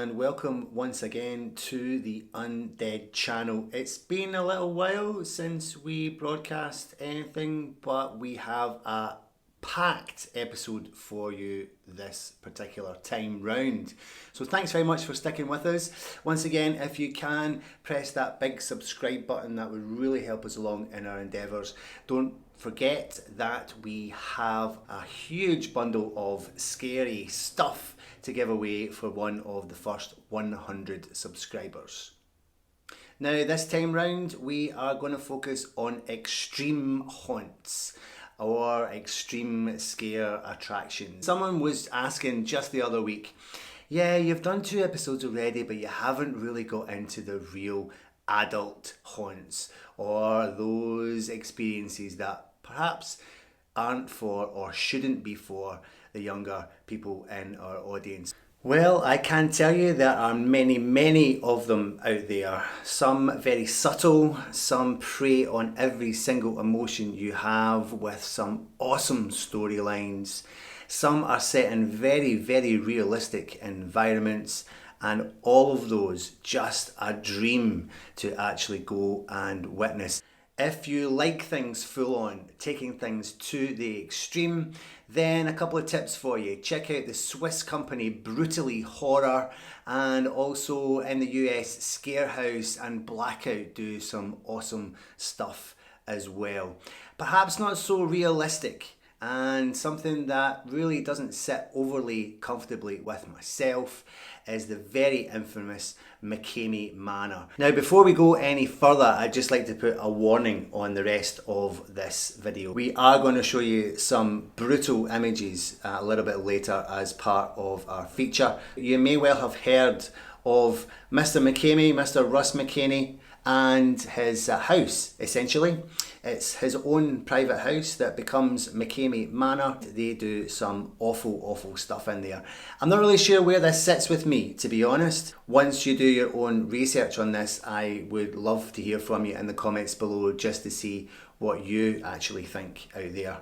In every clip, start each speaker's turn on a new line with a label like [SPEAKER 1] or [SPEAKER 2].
[SPEAKER 1] and welcome once again to the Undead channel. It's been a little while since we broadcast anything, but we have a packed episode for you this particular time round. So thanks very much for sticking with us. Once again, if you can, press that big subscribe button. That would really help us along in our endeavours. Don't forget that we have a huge bundle of scary stuff to give away for one of the first 100 subscribers. Now this time round we are going to focus on extreme haunts or extreme scare attractions. Someone was asking just the other week, yeah, you've done 2 episodes already but you haven't really got into the real adult haunts or those experiences that perhaps aren't for or shouldn't be for the younger people in our audience. Well, I can tell you there are many of them out there. Some very subtle, some prey on every single emotion you have with some awesome storylines. Some are set in very realistic environments, and all of those just a dream to actually go and witness. If you like things full on, taking things to the extreme, then a couple of tips for you. Check out the Swiss company Brutally Horror, and also in the US, Scarehouse and Blackout do some awesome stuff as well. Perhaps not so realistic, and something that really doesn't sit overly comfortably with myself is the very infamous McKamey Manor. Now before we go any further, I'd just like to put a warning on the rest of this video. We are going to show you some brutal images a little bit later as part of our feature. You may well have heard of Mr. McKamey, Mr. Russ McKamey, and his house, essentially. It's his own private house that becomes McKamey Manor. They do some awful stuff in there. I'm not really sure where this sits with me, to be honest. Once you do your own research on this, I would love to hear from you in the comments below just to see what you actually think out there.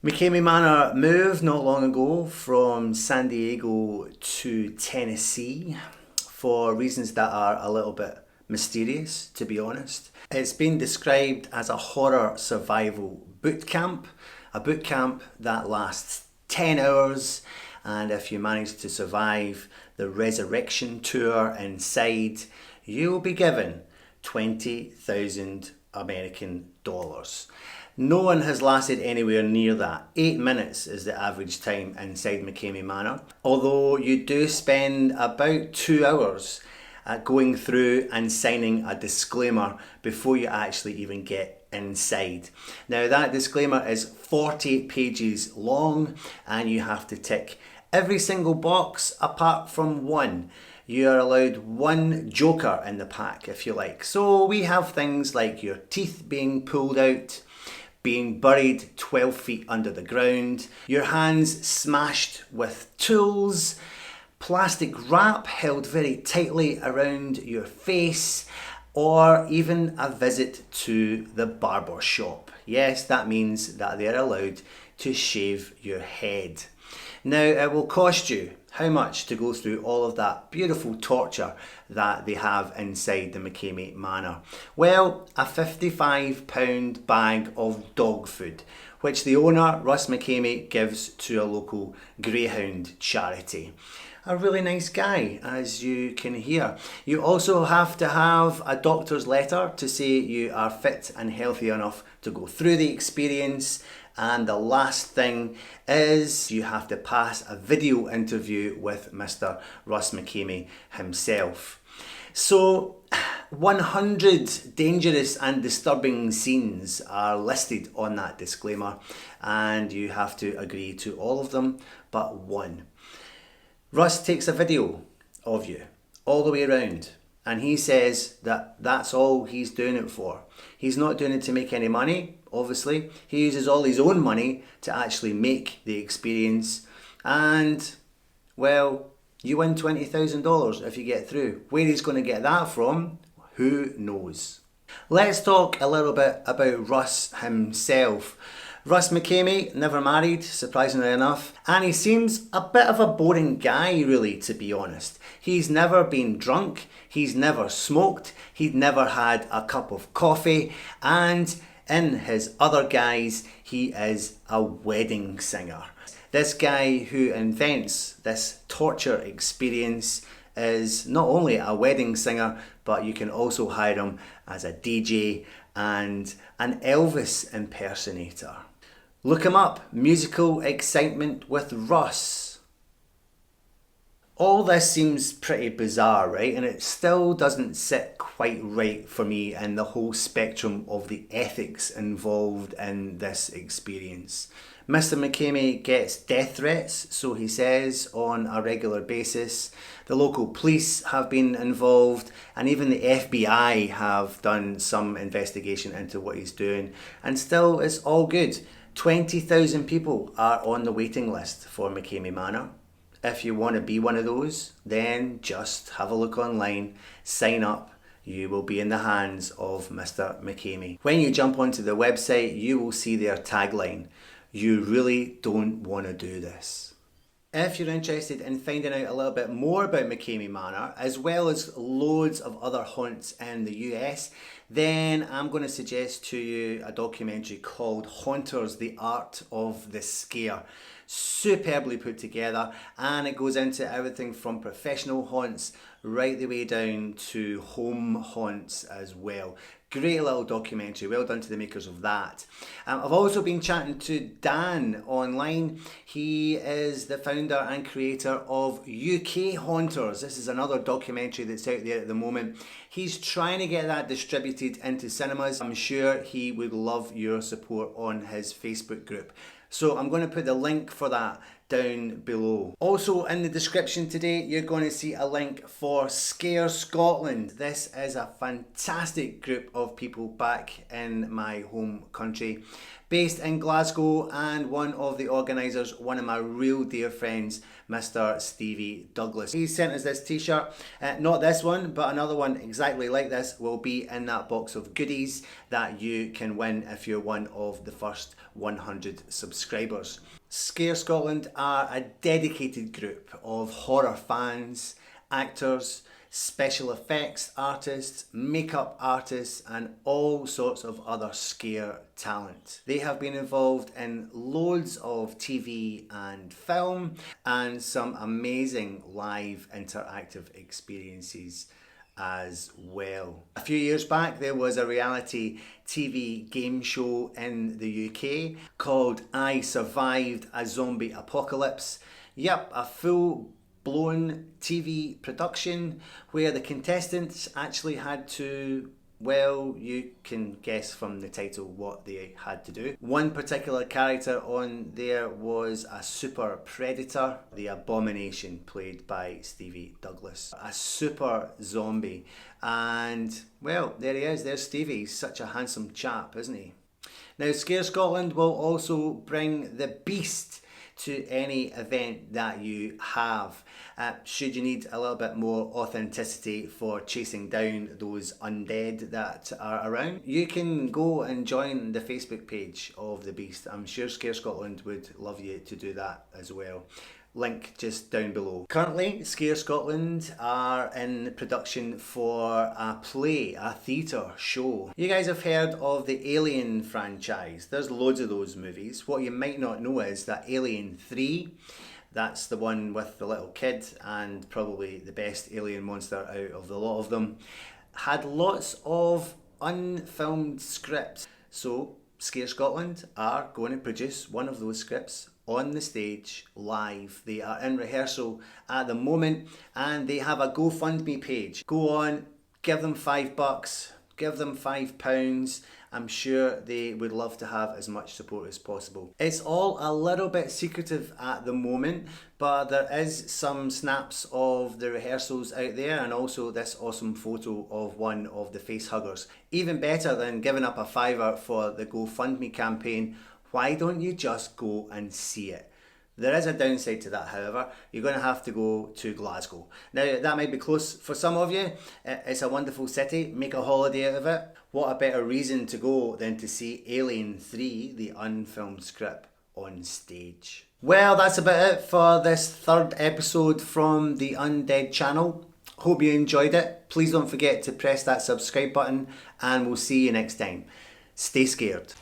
[SPEAKER 1] McKamey Manor moved not long ago from San Diego to Tennessee for reasons that are a little bit mysterious, to be honest. It's been described as a horror survival boot camp, a boot camp that lasts 10 hours, and if you manage to survive the resurrection tour inside, you will be given 20,000 American dollars. No one has lasted anywhere near that. 8 minutes is the average time inside McKamey Manor, although you do spend about 2 hours going through and signing a disclaimer before you actually even get inside. Now that disclaimer is 40 pages long and you have to tick every single box apart from one. You are allowed one joker in the pack if you like. So we have things like your teeth being pulled out, being buried 12 feet under the ground, your hands smashed with tools, plastic wrap held very tightly around your face, or even a visit to the barber shop. Yes, that means that they're allowed to shave your head. Now it will cost you how much to go through all of that beautiful torture that they have inside the McKamey Manor? Well, a £55 bag of dog food, which the owner, Russ McKamey, gives to a local greyhound charity. A really nice guy, as you can hear. You also have to have a doctor's letter to say you are fit and healthy enough to go through the experience. And the last thing is you have to pass a video interview with Mr. Russ McKamey himself. So 100 dangerous and disturbing scenes are listed on that disclaimer, and you have to agree to all of them but one. Russ takes a video of you all the way around, and he says that that's all he's doing it for. He's not doing it to make any money, obviously. He uses all his own money to actually make the experience, and well, you win $20,000 if you get through. Where he's going to get that from, who knows? Let's talk a little bit about Russ himself. Russ McKamey, never married, surprisingly enough, and he seems a bit of a boring guy really, to be honest. He's never been drunk, he's never smoked, he'd never had a cup of coffee, and in his other guise, he is a wedding singer. This guy who invents this torture experience is not only a wedding singer, but you can also hire him as a DJ and an Elvis impersonator. Look him up, Musical Excitement with Russ. All this seems pretty bizarre, right? And it still doesn't sit quite right for me in the whole spectrum of the ethics involved in this experience. Mr. McKamey gets death threats, so he says, on a regular basis. The local police have been involved, and even the FBI have done some investigation into what he's doing. And still, it's all good. 20,000 people are on the waiting list for McKamey Manor. If you want to be one of those, then just have a look online, sign up. You will be in the hands of Mr. McKamey. When you jump onto the website, you will see their tagline: "You really don't want to do this." If you're interested in finding out a little bit more about McKamey Manor, as well as loads of other haunts in the US, then I'm going to suggest to you a documentary called Haunters, The Art of the Scare. Superbly put together, and it goes into everything from professional haunts right the way down to home haunts as well. Great little documentary, well done to the makers of that. I've also been chatting to Dan online. He is the founder and creator of UK Haunters. This is another documentary that's out there at the moment. He's trying to get that distributed into cinemas. I'm sure he would love your support on his Facebook group. So I'm going to put the link for that down below. Also in the description today, you're going to see a link for Scare Scotland. This is a fantastic group of people back in my home country, based in Glasgow, and one of the organisers, one of my real dear friends, Mr. Stevie Douglas. He sent us this t-shirt, not this one, but another one exactly like this will be in that box of goodies that you can win if you're one of the first 100 subscribers. Scare Scotland are a dedicated group of horror fans, actors, special effects artists, makeup artists, and all sorts of other scare talent. They have been involved in loads of TV and film, and some amazing live interactive experiences as well. A few years back, there was a reality TV game show in the UK called I Survived a Zombie Apocalypse. Yep, a full-blown TV production where the contestants actually had to, well, you can guess from the title what they had to do. One particular character on there was a super predator, the Abomination, played by Stevie Douglas. A super zombie. And, well, there he is. There's Stevie. He's such a handsome chap, isn't he? Now, Scare Scotland will also bring the Beast to any event that you have. Should you need a little bit more authenticity for chasing down those undead that are around, you can go and join the Facebook page of the Beast. I'm sure Scare Scotland would love you to do that as well. Link just down below. Currently, Scare Scotland are in production for a play, a theatre show. You guys have heard of the Alien franchise. There's loads of those movies. What you might not know is that Alien 3, that's the one with the little kid and probably the best alien monster out of the lot of them, had lots of unfilmed scripts. So Scare Scotland are going to produce one of those scripts on the stage live. They are in rehearsal at the moment, and they have a GoFundMe page. Go on, give them $5, give them £5. I'm sure they would love to have as much support as possible. It's all a little bit secretive at the moment, but there is some snaps of the rehearsals out there, and also this awesome photo of one of the face huggers. Even better than giving up a $5 for the GoFundMe campaign, why don't you just go and see it? There is a downside to that, however. You're going to have to go to Glasgow. Now, that might be close for some of you. It's a wonderful city. Make a holiday out of it. What a better reason to go than to see Alien 3, the unfilmed script, on stage. Well, that's about it for this third episode from the Undead channel. Hope you enjoyed it. Please don't forget to press that subscribe button, and we'll see you next time. Stay scared.